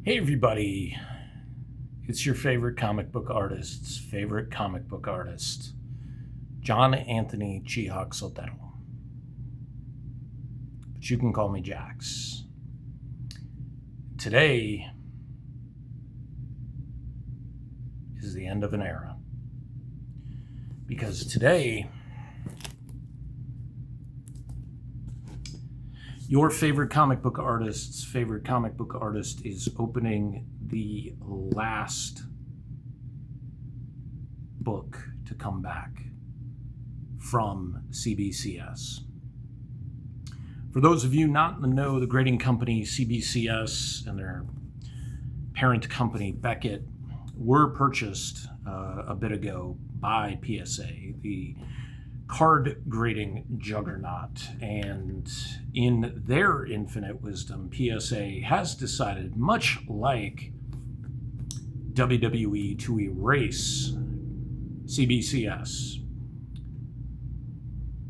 Hey everybody, it's your favorite comic book artist's favorite comic book artist, John Anthony Chihak Sotero. But you can call me Jax. Today is the end of an era. Because today, your favorite comic book artist's favorite comic book artist is opening the last book to come back from CBCS. For those of you not in the know, the grading company CBCS and their parent company Beckett were purchased a bit ago by PSA, the card grading juggernaut, and in their infinite wisdom, PSA has decided, much like WWE, to erase CBCS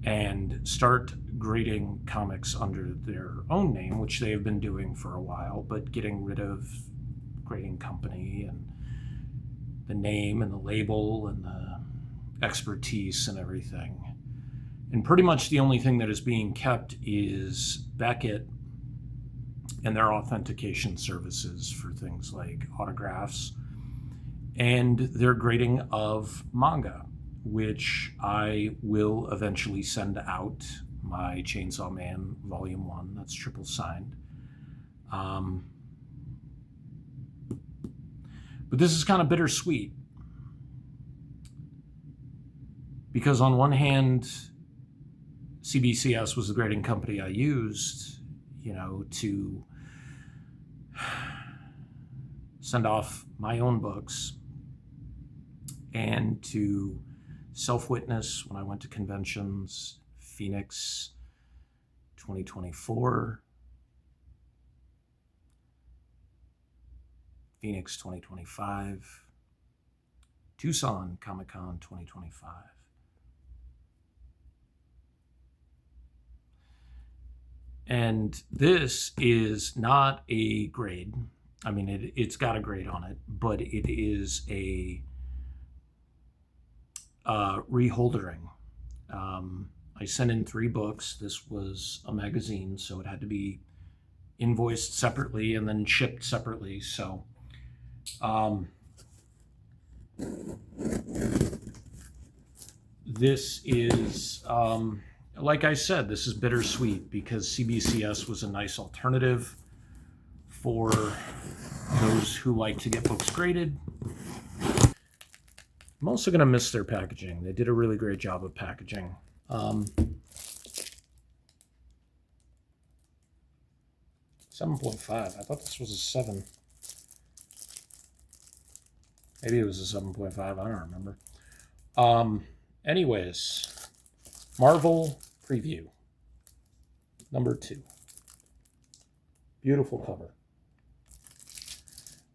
and start grading comics under their own name, which they have been doing for a while, but getting rid of grading company and the name and the label and the expertise and everything. And pretty much the only thing that is being kept is Beckett and their authentication services for things like autographs and their grading of manga, which I will eventually send out my Chainsaw Man Volume 1, that's triple signed. But this is kind of bittersweet because on one hand, CBCS was the grading company I used, to send off my own books and to self-witness when I went to conventions, Phoenix 2024, Phoenix 2025, Tucson Comic-Con 2025. And this is not a grade. I mean, it's got a grade on it, but it is a reholdering. I sent in 3 books. This was a magazine, so it had to be invoiced separately and then shipped separately. So this is, like I said, this is bittersweet because CBCS was a nice alternative for those who like to get books graded. I'm also going to miss their packaging. They did a really great job of packaging. 7.5. I thought this was a 7. Maybe it was a 7.5. I don't remember. Anyways, Marvel Preview number 2. Beautiful cover.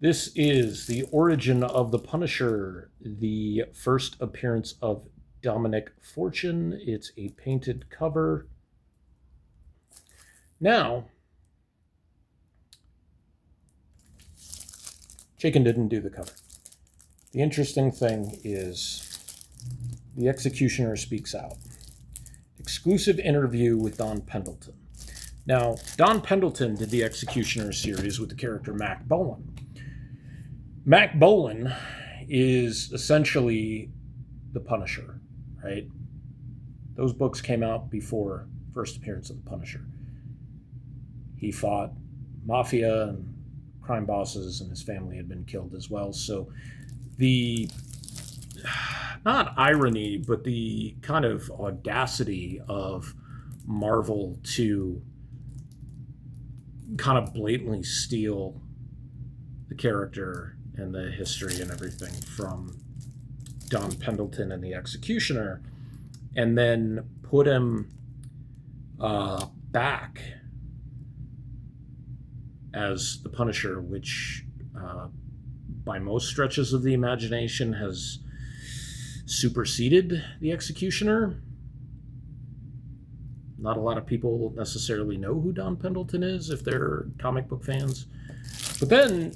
This is the origin of the Punisher, the first appearance of Dominic Fortune. It's a painted cover. Now, Chaykin didn't do the cover. The interesting thing is the Executioner speaks out. Exclusive interview with Don Pendleton. Now, Don Pendleton did the Executioner series with the character Mac Bolan. Mac Bolan is essentially the Punisher, right? Those books came out before first appearance of the Punisher. He fought mafia and crime bosses, and his family had been killed as well. So the, not irony, but the kind of audacity of Marvel to kind of blatantly steal the character and the history and everything from Don Pendleton and the Executioner, and then put him back as the Punisher, which by most stretches of the imagination has superseded the Executioner. Not a lot of people necessarily know who Don Pendleton is if they're comic book fans. But then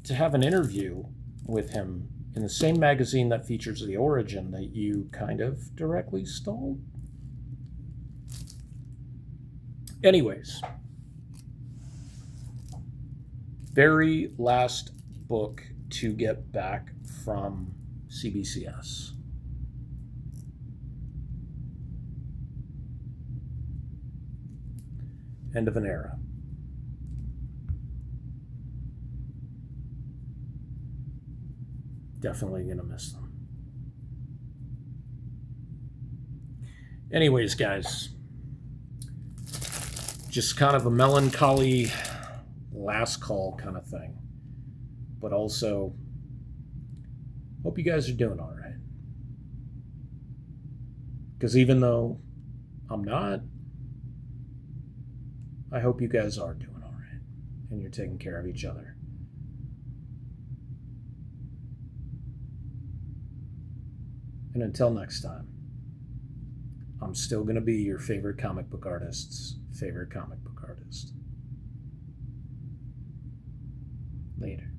to have an interview with him in the same magazine that features the origin that you kind of directly stole. Anyways, very last book to get back from CBCS. End of an era. Definitely gonna miss them. Anyways, guys, just kind of a melancholy last call kind of thing. But also, hope you guys are doing all right. Because even though I'm not, I hope you guys are doing all right. And you're taking care of each other. And until next time, I'm still going to be your favorite comic book artist's favorite comic book artist. Later.